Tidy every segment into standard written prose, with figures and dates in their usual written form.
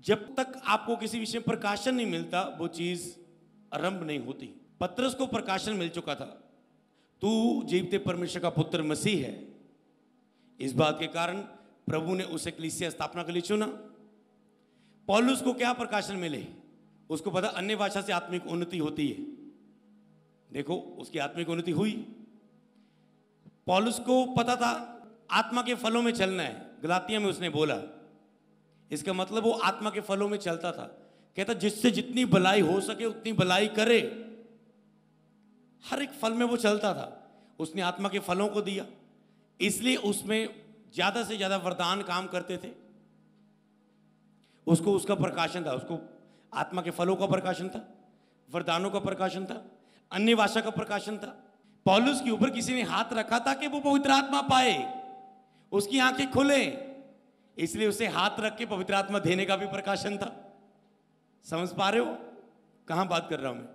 जब तक आपको किसी विषय में प्रकाशन नहीं मिलता वो चीज आरंभ नहीं होती। पतरस को प्रकाशन मिल चुका था, तू जीवते परमेश्वर का पुत्र मसीह है। इस बात के कारण प्रभु ने उसे कलीसिया स्थापना के लिए चुना। पौलुस को क्या प्रकाशन मिले? उसको पता अन्य भाषा से आत्मिक उन्नति होती है। देखो उसकी आत्मिक उन्नति हुई। पौलुस को पता था आत्मा के फलों में चलना है। गलातिया में उसने बोला, इसका मतलब वो आत्मा के फलों में चलता था। कहता जिससे जितनी भलाई हो सके उतनी भलाई करे। हर एक फल में वो चलता था। उसने आत्मा के फलों को दिया, इसलिए उसमें ज्यादा से ज्यादा वरदान काम करते थे। उसको उसका प्रकाशन था, उसको आत्मा के फलों का प्रकाशन था, वरदानों का प्रकाशन था, अन्य भाषा का प्रकाशन था। पौलुस के ऊपर किसी ने हाथ रखा था कि वो पवित्र आत्मा पाए, उसकी आंखें खुले, इसलिए उसे हाथ रख के पवित्र आत्मा देने का भी प्रकाशन था। समझ पा रहे हो कहां बात कर रहा हूं मैं?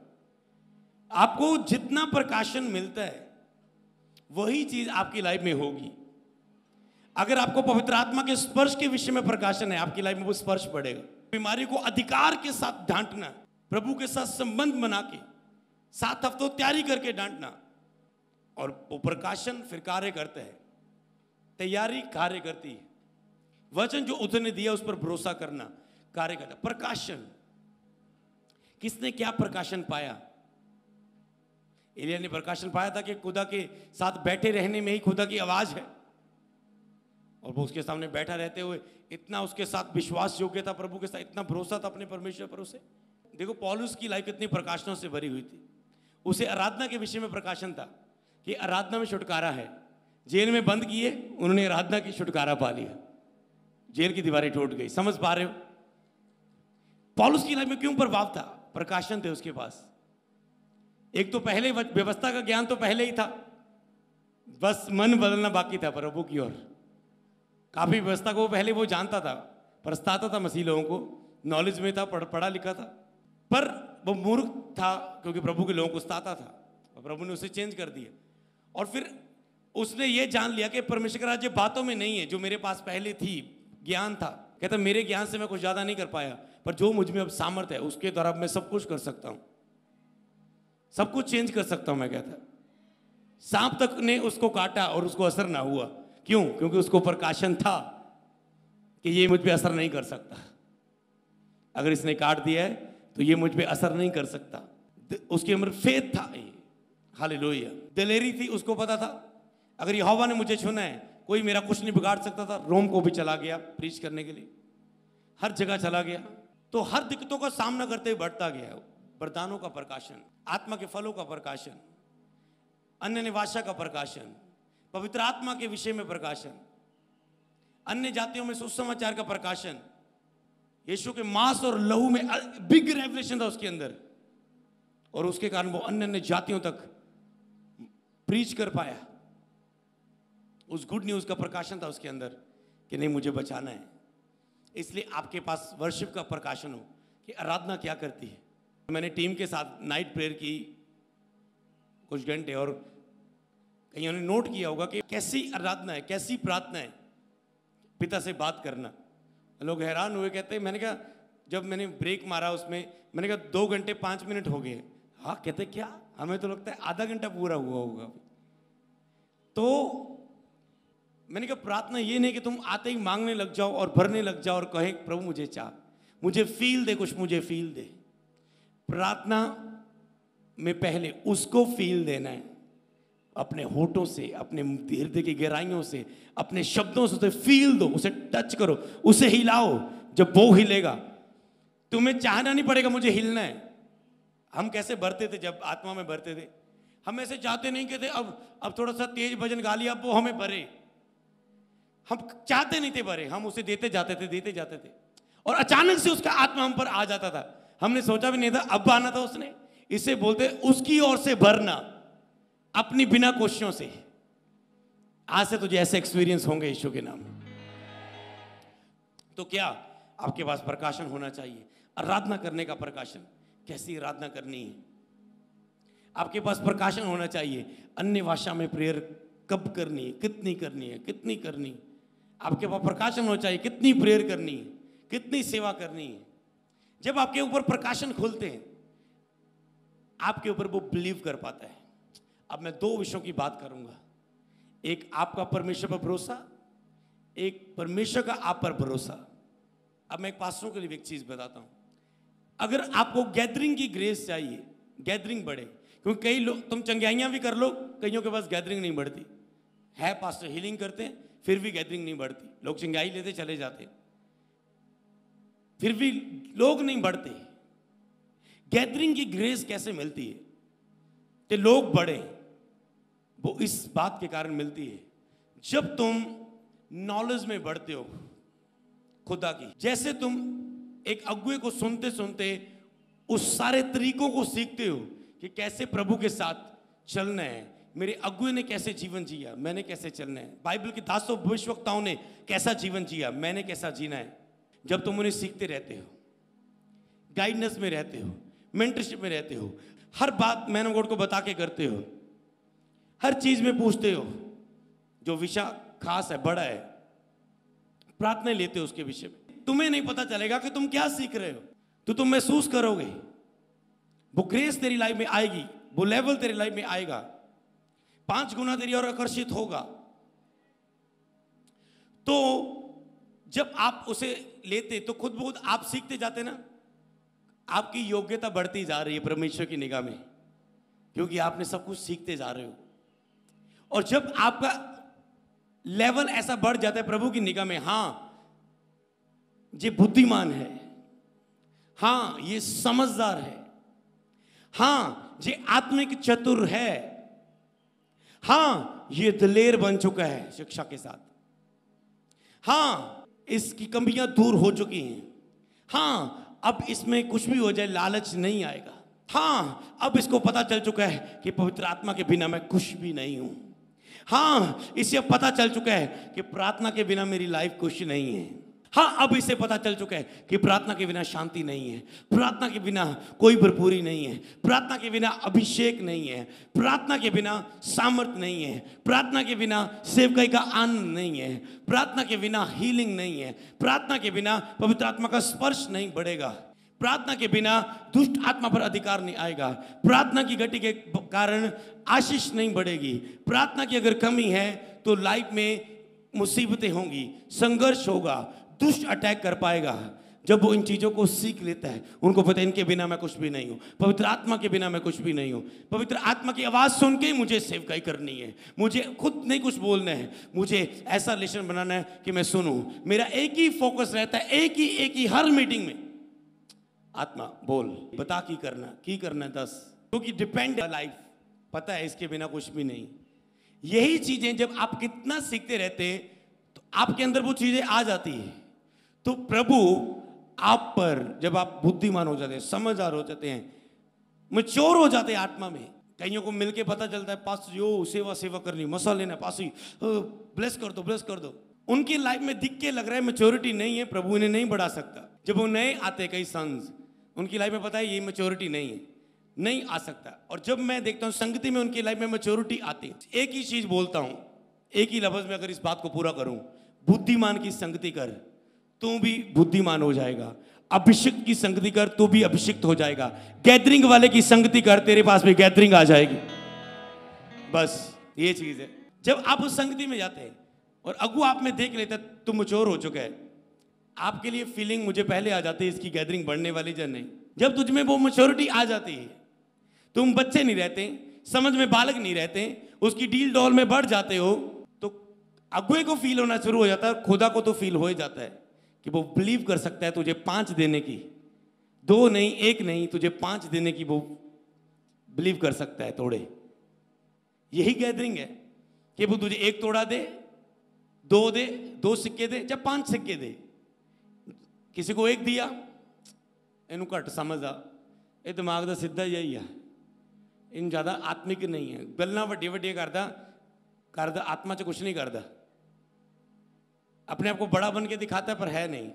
आपको जितना प्रकाशन मिलता है वही चीज आपकी लाइफ में होगी। अगर आपको पवित्र आत्मा के स्पर्श के विषय में प्रकाशन है, आपकी लाइफ में वो स्पर्श बढ़ेगा। बीमारी को अधिकार के साथ डांटना, प्रभु के साथ संबंध बना के 7 हफ्तों तैयारी करके डांटना, और वो प्रकाशन फिर कार्य करता है। तैयारी कार्य करती है। वचन जो उसने दिया उस पर भरोसा करना कार्य करता। प्रकाशन, किसने क्या प्रकाशन पाया? एलिया ने प्रकाशन पाया था कि खुदा के साथ बैठे रहने में ही खुदा की आवाज है, और वो उसके सामने बैठा रहते हुए इतना उसके साथ विश्वास योग्य था, प्रभु के साथ इतना भरोसा था अपने परमेश्वर पर उसे। देखो पौलुस की लाइफ कितनी प्रकाशनों से भरी हुई थी। उसे आराधना के विषय में प्रकाशन था कि आराधना में छुटकारा है। जेल में बंद किए, उन्होंने आराधना की छुटकारा पा लिया, जेल की दीवारें टूट गई। समझ पा रहे हो पौलुस की लाइफ में क्यों प्रभाव था? प्रकाशन थे उसके पास। एक तो पहले व्यवस्था का ज्ञान तो पहले ही था, बस मन बदलना बाकी था प्रभु की ओर। काफी व्यवस्था को पहले वो जानता था, परस्ताता था मसीह लोगों को, नॉलेज में था, पढ़ा लिखा था, पर वो मूर्ख था क्योंकि प्रभु के लोगों को सताता था, और प्रभु ने उसे चेंज कर दिया। और फिर उसने ये जान लिया कि परमेश्वर का राज्य बातों में नहीं है, जो मेरे पास पहले थी ज्ञान था। कहता मेरे ज्ञान से मैं कुछ ज्यादा नहीं कर पाया, पर जो मुझ में अब सामर्थ्य है उसके द्वारा मैं सब कुछ कर सकता हूं, सब कुछ चेंज कर सकता हूं। मैं कहता सांप तक ने उसको काटा और उसको असर ना हुआ। क्यों? क्योंकि उसको प्रकाशन था कि ये मुझ पे असर नहीं कर सकता। अगर इसने काट दिया है तो ये मुझ पे असर नहीं कर सकता। उसके अंदर फेथ था, हालेलुया, दिलेरी थी। उसको पता था अगर यहोवा ने मुझे चुना है कोई मेरा कुछ नहीं बिगाड़ सकता था। रोम को भी चला गया प्रीच करने के लिए, हर जगह चला गया। तो हर दिक्कतों का सामना करते हुए बढ़ता गया। वरदानों का प्रकाशन, आत्मा के फलों का प्रकाशन, अन्य भाषा का प्रकाशन, पवित्र आत्मा के विषय में प्रकाशन, अन्य जातियों में सुसमाचार का प्रकाशन, यीशु के मांस और लहू में बिग रेवलेशन था उसके अंदर, और उसके कारण वो अन्य अन्य जातियों तक प्रीच कर पाया। उस गुड न्यूज का प्रकाशन था उसके अंदर कि नहीं मुझे बचाना है। इसलिए आपके पास वर्शिप का प्रकाशन हो कि आराधना क्या करती है। मैंने टीम के साथ नाइट प्रेयर की कुछ घंटे, और कईयों ने नोट किया होगा कि कैसी आराधना है, कैसी प्रार्थना है, पिता से बात करना। लोग हैरान हुए, कहते मैंने कहा जब मैंने ब्रेक मारा उसमें, मैंने कहा 2 घंटे 5 मिनट हो गए। हाँ, कहते क्या, हमें तो लगता है आधा घंटा पूरा हुआ होगा। तो मैंने कहा प्रार्थना ये नहीं कि तुम आते ही मांगने लग जाओ और भरने लग जाओ और कहे प्रभु मुझे चाह, मुझे फील दे, कुछ मुझे फील दे। प्रार्थना में पहले उसको फील देना है, अपने होठों से, अपने हृदय की गहराइयों से, अपने शब्दों से उसे फील दो, उसे टच करो, उसे हिलाओ। जब वो हिलेगा तुम्हें चाहना नहीं पड़ेगा मुझे हिलना है। हम कैसे भरते थे जब आत्मा में भरते थे? हम ऐसे चाहते नहीं कि थे अब थोड़ा सा तेज भजन गा लिया, अब वो हमें भरे। हम चाहते नहीं थे भरे, हम उसे देते जाते थे, और अचानक से उसका आत्मा हम पर आ जाता था। हमने सोचा भी नहीं था अब आना था उसने। इसे बोलते उसकी ओर से भरना, अपनी बिना कोशिशों से। आज से तुझे ऐसे एक्सपीरियंस होंगे यीशु के नाम में। तो क्या आपके पास प्रकाशन होना चाहिए? आराधना करने का प्रकाशन, कैसी आराधना करनी है। आपके पास प्रकाशन होना चाहिए, अन्य भाषा में प्रेयर कब करनी है, कितनी करनी है, कितनी करनी है। आपके पास प्रकाशन होना चाहिए, कितनी प्रेयर करनी है, कितनी सेवा करनी है। जब आपके ऊपर प्रकाशन खुलते हैं, आपके ऊपर वो बिलीव कर पाता है। अब मैं दो विषयों की बात करूंगा, एक आपका परमेश्वर पर भरोसा, एक परमेश्वर का आप पर भरोसा। अब मैं एक पास्टरों के लिए एक चीज बताता हूं। अगर आपको गैदरिंग की ग्रेस चाहिए, गैदरिंग बढ़े, क्योंकि कई लोग, तुम चंगाइयां भी कर लो, कईयों के पास गैदरिंग नहीं बढ़ती है। पास्टर हीलिंग करते हैं फिर भी गैदरिंग नहीं बढ़ती, लोग चंगाई लेते चले जाते फिर भी लोग नहीं बढ़ते। गैदरिंग की ग्रेस कैसे मिलती है कि लोग बढ़े? वो इस बात के कारण मिलती है, जब तुम नॉलेज में बढ़ते हो खुदा की। जैसे तुम एक अगुए को सुनते सुनते उस सारे तरीकों को सीखते हो कि कैसे प्रभु के साथ चलना है। मेरे अगुए ने कैसे जीवन जिया, मैंने कैसे चलना है। बाइबल के दासों भविष्यवक्ताओं ने कैसा जीवन जिया, मैंने कैसा जीना है। जब तुम उन्हें सीखते रहते हो, गाइडेंस में रहते हो, मेंटरशिप में रहते हो, हर बात मैन ऑफ गॉड को बता के करते हो, हर चीज में पूछते हो, जो विषय खास है, बड़ा है, प्रार्थना लेते हो उसके विषय में, तुम्हें नहीं पता चलेगा कि तुम क्या सीख रहे हो। तो तुम महसूस करोगे, वो ग्रेस तेरी लाइफ में आएगी, वो लेवल तेरी लाइफ में आएगा, 5 गुना तेरी और आकर्षित होगा। तो जब आप उसे लेते तो खुद बहुत आप सीखते जाते ना, आपकी योग्यता बढ़ती जा रही है परमेश्वर की निगाह में, क्योंकि आपने सब कुछ सीखते जा रहे हो। और जब आपका लेवल ऐसा बढ़ जाता है प्रभु की निगाह में, हाँ ये बुद्धिमान है, हाँ ये समझदार है, हाँ ये आत्मिक चतुर है, हाँ ये दिलेर बन चुका है शिक्षा के साथ, हाँ इसकी कमियां दूर हो चुकी हैं, हाँ अब इसमें कुछ भी हो जाए लालच नहीं आएगा, हाँ अब इसको पता चल चुका है कि पवित्र आत्मा के बिना मैं कुछ भी नहीं हूं, हाँ इसे अब पता चल चुका है कि प्रार्थना के बिना मेरी लाइफ कुछ नहीं है, हाँ अब इसे पता चल चुका है कि प्रार्थना के बिना शांति नहीं है, प्रार्थना के बिना कोई भरपूरी नहीं है, प्रार्थना के बिना अभिषेक नहीं है, प्रार्थना के बिना सामर्थ नहीं है, प्रार्थना के बिना सेवकाई का आनंद नहीं है, प्रार्थना के बिना हीलिंग नहीं है, प्रार्थना के बिना पवित्र आत्मा का स्पर्श नहीं बढ़ेगा, प्रार्थना के बिना दुष्ट आत्मा पर अधिकार नहीं आएगा, प्रार्थना की गति के कारण आशीष नहीं बढ़ेगी, प्रार्थना की अगर कमी है तो लाइफ में मुसीबतें होंगी, संघर्ष होगा, दुष्ट अटैक कर पाएगा। जब वो इन चीजों को सीख लेता है, उनको पता है इनके बिना मैं कुछ भी नहीं हूं, पवित्र आत्मा के बिना मैं कुछ भी नहीं हूं, पवित्र आत्मा की आवाज सुन के ही मुझे सेवकाई करनी है, मुझे खुद नहीं कुछ बोलना है, मुझे ऐसा रिलेशन बनाना है कि मैं सुनूं। मेरा एक ही फोकस रहता है, एक ही हर मीटिंग में, आत्मा बोल, बता की करना है 10, क्योंकि डिपेंड लाइफ, पता है इसके बिना कुछ भी नहीं। यही चीजें जब आप कितना सीखते रहते हैं तो आपके अंदर वो चीजें आ जाती है। तो प्रभु आप पर, जब आप बुद्धिमान हो जाते हैं, समझदार हो जाते हैं, मैच्योर हो जाते हैं आत्मा में, कईयों को मिलके पता चलता है पास जो सेवा करनी, मसा लेना, पास ब्लेस कर दो, उनकी लाइफ में दिख के लग रहा है मैच्योरिटी नहीं है, प्रभु इन्हें नहीं बढ़ा सकता। जब वो नए आते कई सन्स, उनकी लाइफ में पता है ये मैच्योरिटी नहीं है, नहीं आ सकता। और जब मैं देखता हूं संगति में उनकी लाइफ में मैच्योरिटी आती है, एक ही चीज बोलता हूं, एक ही लफ्ज में अगर इस बात को पूरा करूं, बुद्धिमान की संगति कर तू भी बुद्धिमान हो जाएगा, अभिषिक्त की संगति कर तू भी अभिषिक्त हो जाएगा, गैदरिंग वाले की संगति कर तेरे पास भी गैदरिंग आ जाएगी। बस ये चीज है। जब आप उस संगति में जाते हैं और अगु आप में देख लेते हैं तुम मैच्योर हो चुका है, आपके लिए फीलिंग मुझे पहले आ जाती है इसकी गैदरिंग बढ़ने वाली या नहीं। जब तुझ में वो मैच्योरिटी आ जाती है, तुम बच्चे नहीं रहते, समझ में बालक नहीं रहते, उसकी डील डॉल में बढ़ जाते हो, तो अगुए को फील होना शुरू हो जाता है, खुदा को तो फील हो ही जाता है कि वो बिलीव कर सकता है तुझे 5 देने की, 2 नहीं 1 नहीं, तुझे 5 देने की वो बिलीव कर सकता है तोड़े। यही गैदरिंग है कि वो तुझे 1 तोड़ा दे, 2 दे, 2 सिक्के दे, जब 5 सिक्के दे। किसी को 1 दिया, इनू घट समझदा, ये दिमाग का सीधा यही है, इन ज्यादा आत्मिक नहीं है, गल्लां वड्डियां वड्डियां करदा आत्मा च कुछ नहीं करता, अपने आप को बड़ा बन के दिखाता है पर है नहीं,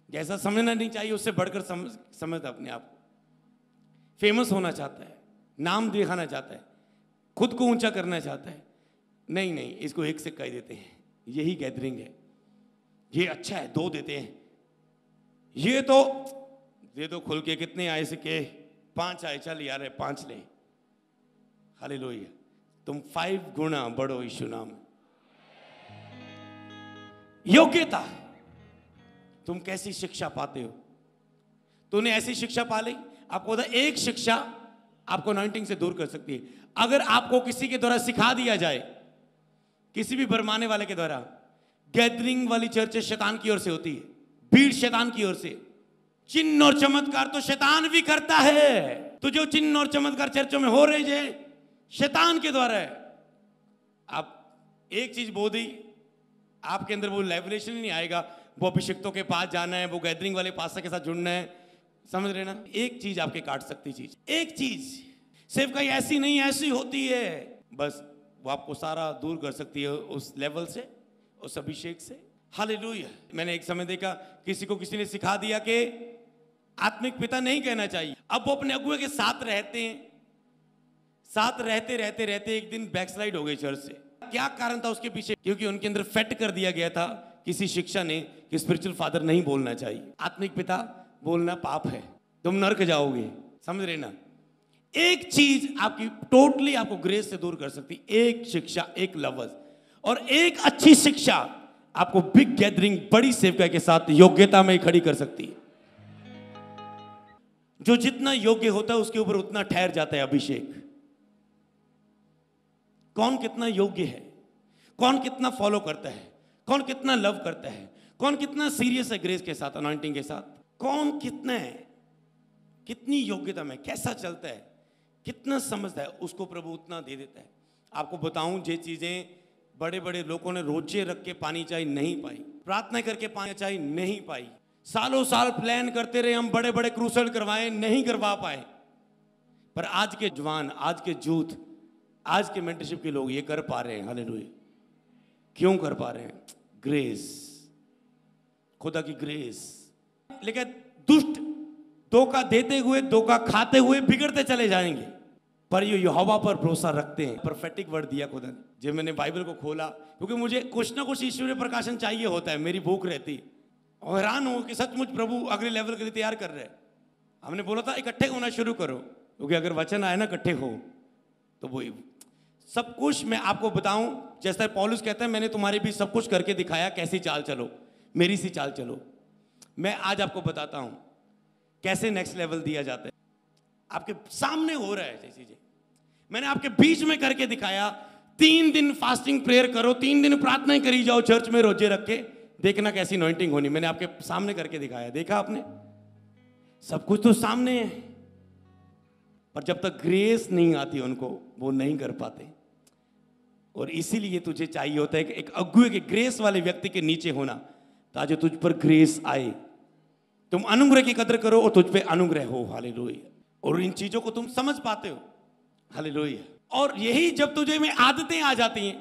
जैसा समझना नहीं चाहिए उससे बढ़कर समझता अपने आप को, फेमस होना चाहता है, नाम दिखाना चाहता है, खुद को ऊंचा करना चाहता है। नहीं, इसको 1 सिक्का ही देते हैं, यही गैदरिंग है। ये अच्छा है, 2 देते हैं, ये तो दे दो खुल के, कितने आए सिक्के? 5 आए, चल यार 5 ले। हालेलुया। तुम 5 गुना बढ़ो यीशु नाम में। योग्यता, तुम कैसी शिक्षा पाते हो? तूने ऐसी शिक्षा पा ली, आपको एक शिक्षा आपको अनॉइंटिंग से दूर कर सकती है। अगर आपको किसी के द्वारा सिखा दिया जाए, किसी भी भरमाने वाले के द्वारा, गैदरिंग वाली चर्च शैतान की ओर से होती है, भीड़ शैतान की ओर से, चिन्ह और चमत्कार तो शैतान भी करता है। तो जो चिन्ह और चमत्कार चर्चों में हो रहे हैं, शैतान के द्वारा है। आप एक चीज बोल दी, आपके अंदर वो रेवलेशन ही नहीं आएगा, वो अभिषिक्तों के पास जाना है, वो गैदरिंग वाले पास्टर के साथ जुड़ना है। समझ रहे ना? एक चीज आपके काट सकती चीज, एक चीज सिर्फ कहीं ऐसी नहीं ऐसी होती है, बस वो आपको सारा दूर कर सकती है उस लेवल से, उस अभिषेक से। हालेलुया। मैंने एक समय देखा, किसी को किसी ने सिखा दिया कि आत्मिक पिता नहीं कहना चाहिए। अब वो अपने अगुए के साथ रहते हैं, साथ रहते रहते रहते एक दिन बैकस्लाइड हो गए चर्च से। क्या कारण था उसके पीछे? क्योंकि उनके अंदर फेट कर दिया गया था किसी शिक्षा ने कि स्पिरिचुअल फादर नहीं बोलना चाहिए, आत्मिक पिता बोलना पाप है, तुम नरक जाओगे। समझ रहे ना? एक चीज आपकी टोटली आपको ग्रेस से दूर कर सकती, एक शिक्षा, एक लफ्ज, और एक अच्छी शिक्षा आपको बिग गैदरिंग, बड़ी सेवकाई के साथ योग्यता में खड़ी कर सकती है। जो जितना योग्य होता है उसके ऊपर उतना ठहर जाता है अभिषेक। कौन कितना योग्य है, कौन कितना फॉलो करता है, कौन कितना लव करता है, कौन कितना सीरियस है ग्रेस के साथ, अनॉइंटिंग के साथ, कौन कितना है, कितनी योग्यता में कैसा चलता है, कितना समझता है, उसको प्रभु उतना दे देता है। आपको बताऊं, ये चीजें बड़े बड़े लोगों ने रोजे रख के पानी चाय नहीं पाई, प्रार्थना करके पानी चाय नहीं पाई, सालों साल प्लान करते रहे, हम बड़े बड़े क्रूसेड करवाए, नहीं करवा पाए। पर आज के जवान, आज के यूथ, आज के मेंटरशिप के लोग ये कर पा रहे हैं। हालेलुया। क्यों कर पा रहे हैं? ग्रेस, खुदा की ग्रेस। लेकिन दुष्ट धोखा देते हुए, धोखा खाते हुए बिगड़ते चले जाएंगे, पर ये यहोवा पर भरोसा रखते हैं। प्रोफेटिक वर्ड दिया खुदा ने। जब मैंने बाइबल को खोला, क्योंकि मुझे कुछ ना कुछ ईश्वरीय प्रकाशन चाहिए होता है, मेरी भूख रहती, और हैरान हो कि सचमुच प्रभु अगले लेवल के लिए तैयार कर रहे हैं। हमने बोला था इकट्ठे होना शुरू करो, क्योंकि अगर वचन आए ना इकट्ठे हो तो वो सब कुछ मैं आपको बताऊं। जैसा पौलुस कहता है, मैंने तुम्हारे भी सब कुछ करके दिखाया, कैसी चाल चलो, मेरी सी चाल चलो। मैं आज आपको बताता हूं कैसे नेक्स्ट लेवल दिया जाता है। आपके सामने हो रहा है ये चीजें, मैंने आपके बीच में करके दिखाया। 3 दिन फास्टिंग प्रेयर करो, 3 दिन प्रार्थना करी जाओ चर्च में रोजे रख के, देखना कैसी अनॉइंटिंग होनी। मैंने आपके सामने करके दिखाया, देखा आपने? सब कुछ तो सामने है, पर जब तक ग्रेस नहीं आती उनको, वो नहीं कर पाते। और इसीलिए तुझे चाहिए होता है कि एक अगुए के, ग्रेस वाले व्यक्ति के नीचे होना, ताकि तुझ पर ग्रेस आए, तुम अनुग्रह की कदर करो और तुझ पे अनुग्रह हो। हालेलुया। और इन चीजों को तुम समझ पाते हो। हालेलुया। और यही जब तुझे में आदतें आ जाती हैं।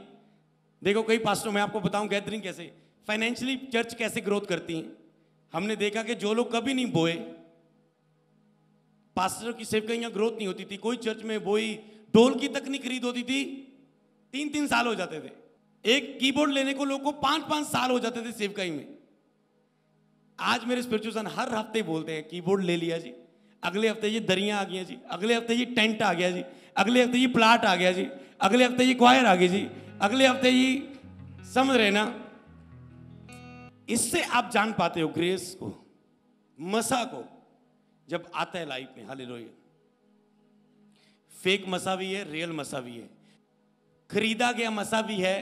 देखो कई पास्टरों, मैं आपको बताऊं गैदरिंग कैसे, फाइनेंशियली चर्च कैसे ग्रोथ करती हैं। हमने देखा कि जो लोग कभी नहीं बोए, पास्टर की सेवकाइयां ग्रोथ नहीं होती थी। कोई चर्च में बोई ढोल की तक नहीं खरीद होती थी, 3-3 साल हो जाते थे। एक कीबोर्ड लेने को लोगों को 5-5 साल हो जाते थे सेवकाई में। आज मेरे स्पिरिचुअल सन हर हफ्ते बोलते हैं कीबोर्ड ले लिया जी, अगले हफ्ते ये दरियां आ गई जी, अगले हफ्ते ये टेंट आ गया जी, अगले हफ्ते ये प्लाट आ गया जी, अगले हफ्ते ये क्वायर आ गई जी, अगले हफ्ते ये, समझ रहे ना? इससे आप जान पाते हो ग्रेस को, मसा को, जब आता है लाइफ में। हालेलुया। फेक मसा भी है, रियल मसा भी है, खरीदा गया मसा भी है,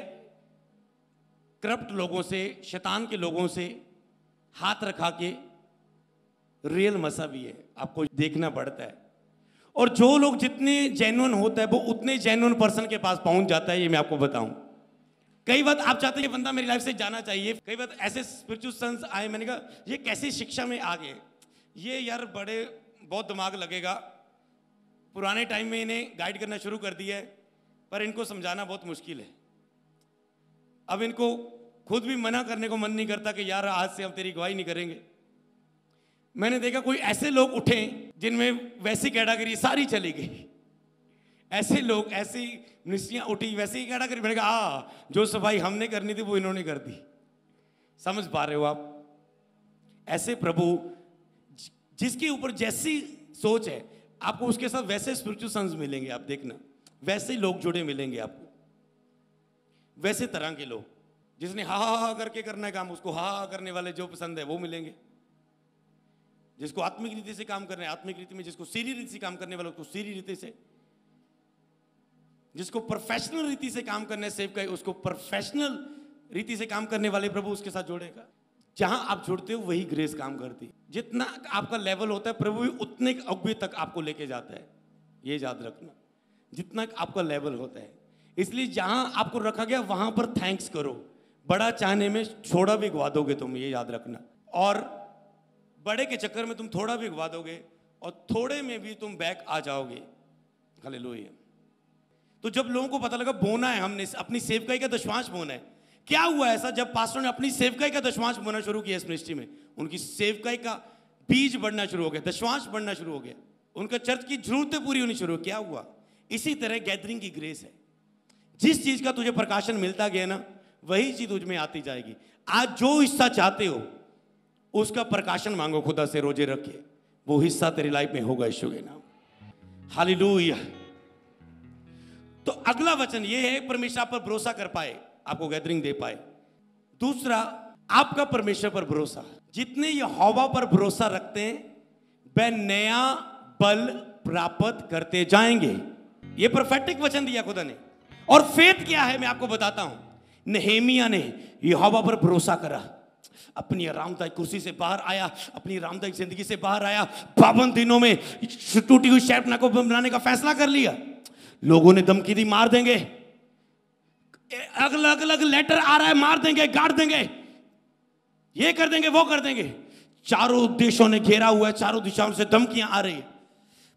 करप्ट लोगों से, शैतान के लोगों से हाथ रखा के रियल मसा भी है। आपको देखना पड़ता है। और जो लोग जितने जेन्युइन होता है, वो उतने जेन्युइन पर्सन के पास पहुंच जाता है। ये मैं आपको बताऊं। कई बार आप चाहते हैं कि बंदा मेरी लाइफ से जाना चाहिए। कई बार ऐसे स्पिरिचुअल सन्स आए, मैंने कहा ये कैसी शिक्षा में आ गए, ये यार बड़े बहुत दिमाग लगेगा। पुराने टाइम में इन्हें गाइड करना शुरू कर दिया है, पर इनको समझाना बहुत मुश्किल है। अब इनको खुद भी मना करने को मन नहीं करता कि यार आज से हम तेरी गवाही नहीं करेंगे। मैंने देखा कोई ऐसे लोग उठे जिनमें वैसी कैटेगरी सारी चली गई। ऐसे लोग, ऐसी मिनिस्ट्रियां उठी, वैसी कैटेगरी। मैंने कहा जो सफाई हमने करनी थी वो इन्होंने कर दी। समझ पा रहे हो आप? ऐसे प्रभु जिसके ऊपर जैसी सोच है आपको उसके साथ वैसे स्पिरिचुअल सन्स मिलेंगे। आप देखना, वैसे लोग जुड़े मिलेंगे आपको, वैसे तरह के लोग। जिसने हा हा हा करके करना है काम, उसको हा हा करने वाले जो पसंद है वो मिलेंगे। जिसको आत्मिक रीति से काम करना है आत्मिक रीति में, जिसको सीरी रीति से काम करने वाले उसको सीरी रीति से, जिसको प्रोफेशनल रीति से काम करने सेव का उसको प्रोफेशनल रीति से काम करने वाले प्रभु उसके साथ जोड़ेगा। जहां आप जुड़ते हो वही ग्रेस काम करती है। जितना आपका लेवल होता है प्रभु भी उतने अगुवे तक आपको लेके जाता है, ये याद रखना, जितना आपका लेवल होता है। इसलिए जहां आपको रखा गया वहां पर थैंक्स करो। बड़ा चाहने में छोटा भी गवा दोगे तुम, ये याद रखना। और बड़े के चक्कर में तुम थोड़ा भी गवा दोगे और थोड़े में भी तुम बैक आ जाओगे। हालेलुया। तो जब लोगों को पता लगा बोना है, हमने अपनी सेवकाई का दशमांश बोना है। क्या हुआ ऐसा, जब पास्टर ने अपनी सेवकाई का दशमांश बोना शुरू किया इस मिनिस्ट्री में, उनकी सेवकाई का बीज बढ़ना शुरू हो गया, दशमांश बढ़ना शुरू हो गया, उनका चर्च की जरूरतें पूरी होनी शुरू हो। क्या हुआ? इसी तरह गैदरिंग की ग्रेस है। जिस चीज का तुझे प्रकाशन मिलता गया ना वही चीज तुझ में आती जाएगी। आज जो हिस्सा चाहते हो उसका प्रकाशन मांगो खुदा से रोजे रख के, वो हिस्सा तेरी लाइफ में होगा यीशु के नाम। हालेलुया। तो अगला वचन ये है, परमेश्वर पर भरोसा कर पाए, आपको गैदरिंग दे पाए। दूसरा, आपका परमेश्वर पर भरोसा। जितने यहोवा पर भरोसा रखते हैं वह नया बल प्राप्त करते जाएंगे। ये प्रोफेटिक वचन दिया खुदा ने। और फेथ क्या है मैं आपको बताता हूं। नहेमिया ने यहोवा पर भरोसा करा, अपनी आरामदायक कुर्सी से बाहर आया, अपनी आरामदायक जिंदगी से बाहर आया, 52 दिनों में टूटी हुई शैतान को बनाने का फैसला कर लिया। लोगों ने धमकी दी, मार देंगे, अलग अलग लेटर आ रहा है, मार देंगे, गाड़ देंगे, ये कर देंगे, वो कर देंगे। चारों देशों ने घेरा हुआ है, चारों दिशाओं से धमकियां आ रही है,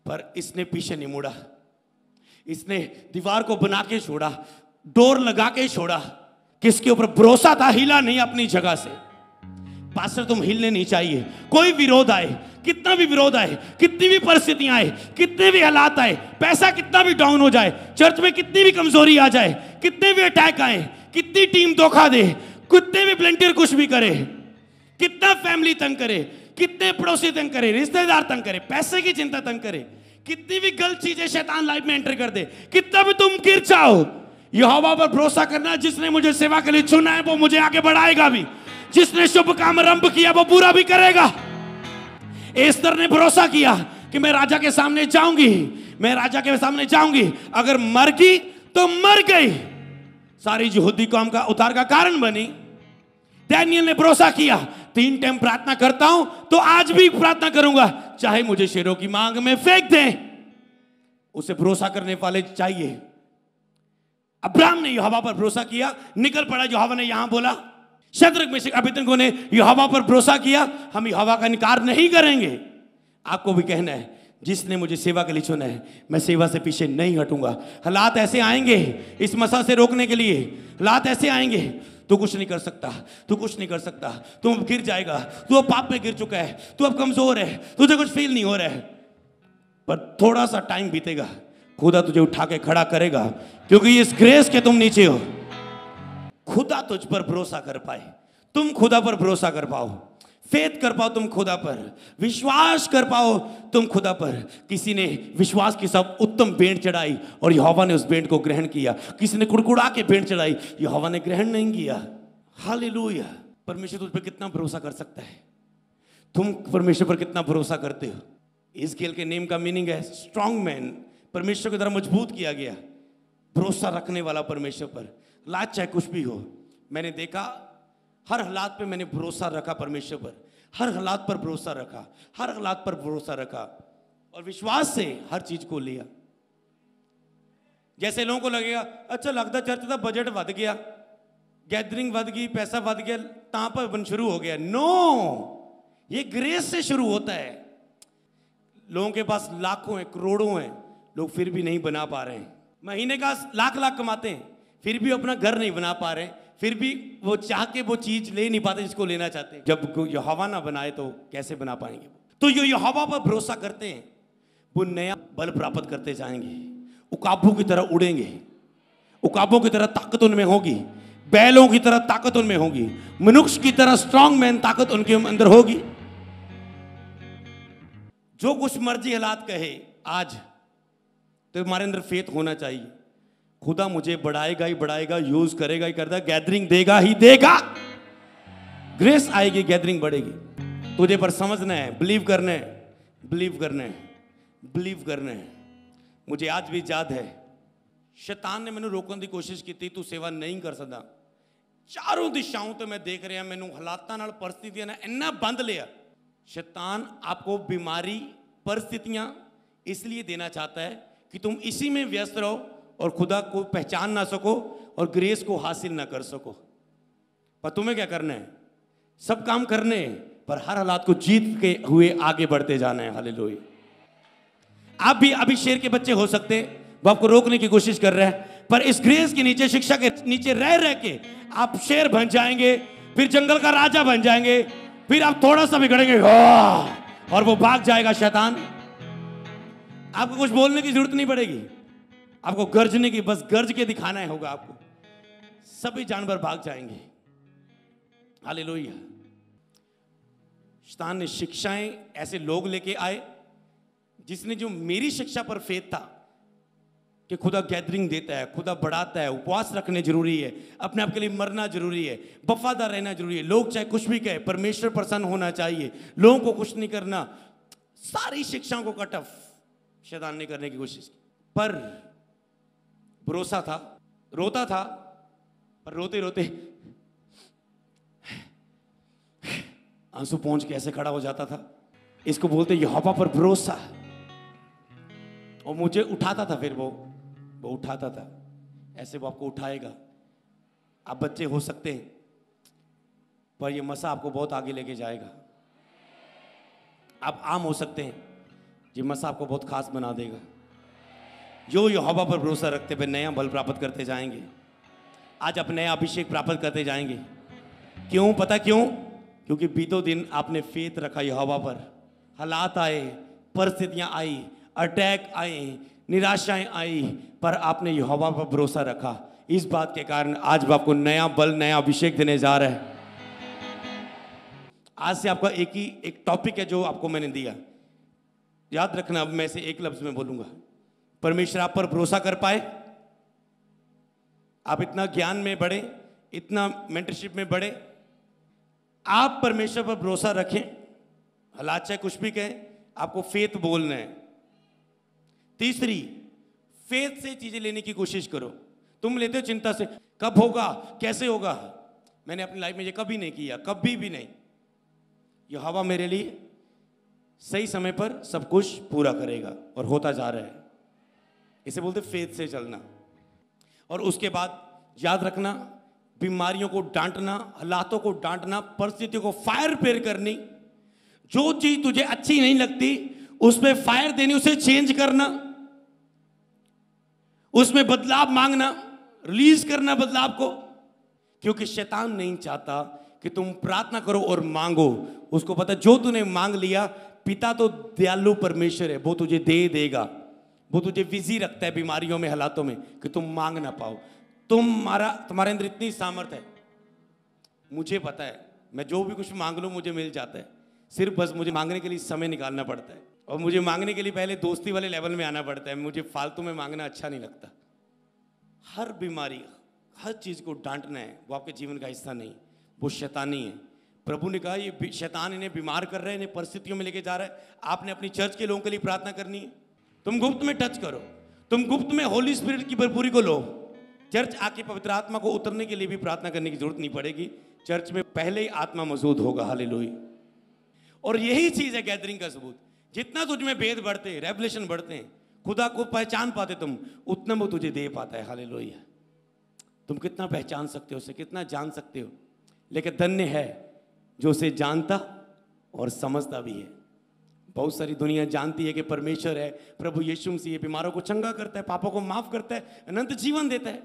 पर इसने पीछे नहीं मुड़ा। इसने दीवार को बना के छोड़ा, डोर लगा के छोड़ा। किसके ऊपर भरोसा था? हिला नहीं अपनी जगह से। पास्टर तुम हिलने नहीं चाहिए। कोई विरोध आए, कितना भी विरोध आए, कितनी भी परिस्थितियां आए, कितने भी हालात आए, पैसा कितना भी डाउन हो जाए, चर्च में कितनी भी कमजोरी आ जाए, कितने भी अटैक आए, कितनी टीम धोखा दे, कितने भी वॉलंटियर कुछ भी करे, कितना फैमिली तंग करे, कितने पड़ोसी तंग करे, रिश्तेदार तंग करे, पैसे की चिंता तंग करे, कितनी भी गलत चीजें शैतान लाइफ में एंटर कर दे, कितना भी तुम गिर जाओ, यहोवा पर भरोसा करना। जिसने मुझे सेवा के लिए चुना है वो मुझे आगे बढ़ाएगा भी। जिसने शुभ काम आरंभ किया वो पूरा भी करेगा। एस्तर ने भरोसा किया कि मैं राजा के सामने जाऊंगी, मैं राजा के सामने जाऊंगी, अगर मर गई तो मर गई, सारी यहूदी कौम का उद्धार का कारण बनी। डैनियल ने भरोसा किया, 3 टाइम प्रार्थना करता हूं तो आज भी प्रार्थना करूंगा, चाहे मुझे शेरों की मांग में फेंक दें। उसे भरोसा करने वाले चाहिए। अब्राहम ने यहोवा पर भरोसा किया, निकल पड़ा। यहोवा ने यहां बोला, शद्रक मेशक अबेदनगो ने यहोवा पर भरोसा किया, हम यहोवा का इनकार नहीं करेंगे। आपको भी कहना है, जिसने मुझे सेवा के लिए चुना है मैं सेवा से पीछे नहीं हटूंगा। हालात ऐसे आएंगे इस मसा से रोकने के लिए, हालात ऐसे आएंगे, तू कुछ नहीं कर सकता, तू कुछ नहीं कर सकता, तू गिर जाएगा, तू अब पाप में गिर चुका है, तू अब कमजोर है, तुझे कुछ फील नहीं हो रहा है। पर थोड़ा सा टाइम बीतेगा, खुदा तुझे उठा के खड़ा करेगा, क्योंकि इस ग्रेस के तुम नीचे हो। खुदा तुझ पर भरोसा कर पाए, तुम खुदा पर भरोसा कर पाओ, फेथ कर पाओ, तुम खुदा पर विश्वास कर पाओ, तुम खुदा पर। किसी ने विश्वास के साथ उत्तम भेंट चढ़ाई और यहोवा ने उस भेंट को ग्रहण किया। किसी ने कुड़कुड़ा के भेंट चढ़ाई, यहोवा ने ग्रहण नहीं किया। हालेलुया। परमेश्वर तुझ पर कितना भरोसा कर सकता है? तुम परमेश्वर पर कितना भरोसा करते हो? इस खेल के नेम का मीनिंग है स्ट्रॉन्ग मैन। परमेश्वर की तरह मजबूत किया गया, भरोसा रखने वाला परमेश्वर पर। लाज चाहे कुछ भी हो, मैंने देखा हर हालात पे मैंने भरोसा रखा परमेश्वर पर, हर हालात पर भरोसा रखा, हर हालात पर भरोसा रखा और विश्वास से हर चीज को लिया। जैसे लोगों को लगेगा अच्छा लगता चर्च का बजट बढ़ गया, गैदरिंग बढ़ गई, पैसा बढ़ गया, तां पर बन शुरू हो गया। नो, ये ग्रेस से शुरू होता है। लोगों के पास लाखों हैं, करोड़ों हैं, लोग फिर भी नहीं बना पा रहे हैं। महीने का लाख लाख कमाते हैं, फिर भी अपना घर नहीं बना पा रहे, फिर भी वो चाह के वो चीज ले नहीं पाते जिसको लेना चाहते हैं। जब यहोवा ना बनाए तो कैसे बना पाएंगे? तो जो यहोवा पर भरोसा करते हैं वो नया बल प्राप्त करते जाएंगे, उकाबों की तरह उड़ेंगे, उकाबों की तरह ताकत उनमें होगी, बैलों की तरह ताकत उनमें होगी, मनुष्य की तरह स्ट्रॉन्ग मैन ताकत उनके अंदर होगी। जो कुछ मर्जी हालात कहे आज, तो तुम्हारे अंदर फेथ होना चाहिए। खुदा मुझे बढ़ाएगा ही बढ़ाएगा, यूज करेगा ही करता, गैदरिंग देगा ही देगा। ग्रेस आएगी, गैदरिंग बढ़ेगी। तुझे पर समझना है, बिलीव करना है, बिलीव करना है, बिलीव करना है। मुझे आज भी याद है, शैतान ने मैंने रोकने की कोशिश की थी, तू सेवा नहीं कर सकता। चारों दिशाओं तो मैं देख रहा, मैनू हालातां नाल परिस्थितियां ने इन्ना बंद लिया। शैतान आपको बीमारी, परिस्थितियां इसलिए देना चाहता है कि तुम इसी में व्यस्त रहो और खुदा को पहचान ना सको और ग्रेस को हासिल ना कर सको। पर तुम्हें क्या करना है? सब काम करने हैं, पर हर हालात को जीत के हुए आगे बढ़ते जाना है। हालेलुया। आप भी अभी शेर के बच्चे हो सकते हैं, वो आपको रोकने की कोशिश कर रहा है, पर इस ग्रेस के नीचे, शिक्षा के नीचे रह रह के आप शेर बन जाएंगे, फिर जंगल का राजा बन जाएंगे। फिर आप थोड़ा सा बिगड़ेंगे और वो भाग जाएगा शैतान। आपको कुछ बोलने की जरूरत नहीं पड़ेगी, आपको गर्जने की, बस गर्ज के दिखाना है होगा आपको, सभी जानवर भाग जाएंगे। हालेलुया। शैतान ने शिक्षाएं ऐसे लोग लेके आए जिसने, जो मेरी शिक्षा पर फेथ था कि खुदा गैदरिंग देता है, खुदा बढ़ाता है, उपवास रखने जरूरी है, अपने आप के लिए मरना जरूरी है, वफादार रहना जरूरी है, लोग चाहे कुछ भी कहे, परमेश्वर प्रसन्न होना चाहिए, लोगों को कुछ नहीं करना। सारी शिक्षाओं को कट ऑफ शैतान ने करने की कोशिश की, पर भरोसा था। रोता था, पर रोते रोते आंसू पहुंच के ऐसे खड़ा हो जाता था। इसको बोलते यहोवा पर भरोसा। और मुझे उठाता था, फिर वो उठाता था, ऐसे वो आपको उठाएगा। आप बच्चे हो सकते हैं, पर ये मसा आपको बहुत आगे लेके जाएगा। आप आम हो सकते हैं, ये मसा आपको बहुत खास बना देगा। जो यहोवा पर भरोसा रखते हुए नया बल प्राप्त करते जाएंगे। आज आप नया अभिषेक प्राप्त करते जाएंगे। क्यों? पता क्यों? क्योंकि बीतों दिन आपने फेथ रखा यहोवा पर। हालात आए, परिस्थितियां आई, अटैक आए, निराशाएं आई, पर आपने यहोवा पर भरोसा रखा। इस बात के कारण आज वो आपको नया बल, नया अभिषेक देने जा रहा है। आज से आपका एक टॉपिक है जो आपको मैंने दिया, याद रखना। अब मैं इसे एक लफ्ज में बोलूंगा। परमेश्वर आप पर भरोसा कर पाए, आप इतना ज्ञान में बढ़े, इतना मेंटरशिप में बढ़े, आप परमेश्वर पर भरोसा रखें। हालात चाहे कुछ भी कहें, आपको फेथ बोलना है। तीसरी, फेथ से चीजें लेने की कोशिश करो। तुम लेते हो चिंता से, कब होगा, कैसे होगा। मैंने अपनी लाइफ में ये कभी नहीं किया, कभी भी नहीं। यहोवा मेरे लिए सही समय पर सब कुछ पूरा करेगा और होता जा रहा है। इसे बोलते फेथ से चलना। और उसके बाद याद रखना, बीमारियों को डांटना, हालातों को डांटना, परिस्थितियों को फायर प्रेयर करनी। जो चीज तुझे अच्छी नहीं लगती उसमें फायर देनी, उसे चेंज करना, उसमें बदलाव मांगना, रिलीज करना बदलाव को। क्योंकि शैतान नहीं चाहता कि तुम प्रार्थना करो और मांगो। उसको पता जो तूने मांग लिया, पिता तो दयालु परमेश्वर है, वो तुझे दे देगा। वो तुझे बिजी रखता है बीमारियों में, हालातों में, कि तुम मांग ना पाओ। तुम्हारे अंदर इतनी सामर्थ है, मुझे पता है, मैं जो भी कुछ मांग लूं मुझे मिल जाता है। सिर्फ बस मुझे मांगने के लिए समय निकालना पड़ता है, और मुझे मांगने के लिए पहले दोस्ती वाले लेवल में आना पड़ता है। मुझे फालतू में मांगना अच्छा नहीं लगता। हर बीमारी, हर चीज को डांटना है, वो आपके जीवन का हिस्सा नहीं, वो शैतानी है। प्रभु ने कहा ये शैतान इन्हें बीमार कर रहा है, इन्हें परिस्थितियों में लेके जा रहा है। आपने अपनी चर्च के लोगों के लिए प्रार्थना करनी है। तुम गुप्त में टच करो, तुम गुप्त में होली स्पिरिट की भरपूरी को लो। चर्च आके पवित्र आत्मा को उतरने के लिए भी प्रार्थना करने की जरूरत नहीं पड़ेगी। चर्च में पहले ही आत्मा मौजूद होगा। हालेलुया। और यही चीज है गैदरिंग का सबूत। जितना तुझ में भेद बढ़ते हैं, रेवलेशन बढ़ते हैं, खुदा को पहचान पाते तुम, उतना वो तुझे दे पाता है। हालेलुया। तुम कितना पहचान सकते हो उसे, कितना जान सकते हो। लेकिन धन्य है जो उसे जानता और समझता भी है। बहुत सारी दुनिया जानती है कि परमेश्वर है, प्रभु यीशु मसीह बीमारों को चंगा करता है, पापों को माफ करता है, अनंत जीवन देता है।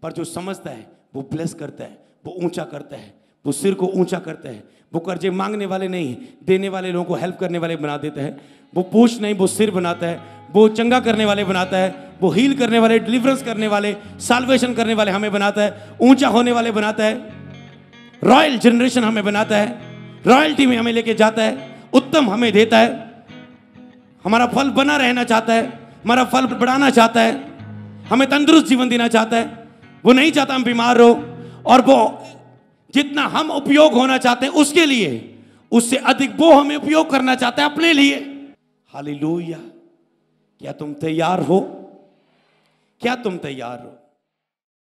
पर जो समझता है वो ब्लेस करता है, वो ऊंचा करता है, वो सिर को ऊंचा करता है। वो कर्जे मांगने वाले नहीं, देने वाले लोगों को हेल्प करने वाले बना देता है। वो पूछ नहीं, वो सिर बनाता है। वो चंगा करने वाले बनाता है, वो हील करने वाले, डिलीवरेंस करने वाले, साल्वेशन करने वाले हमें बनाता है। ऊंचा होने वाले बनाता है। रॉयल जनरेशन हमें बनाता है, रॉयल्टी में हमें लेके जाता है, उत्तम हमें देता है। हमारा फल बना रहना चाहता है, हमारा फल बढ़ाना चाहता है, हमें तंदुरुस्त जीवन देना चाहता है। वो नहीं चाहता हम बीमार हो, और वो जितना हम उपयोग होना चाहते हैं उसके लिए, उससे अधिक वो हमें उपयोग करना चाहता है अपने लिए। हालेलुया। क्या तुम तैयार हो? क्या तुम तैयार हो?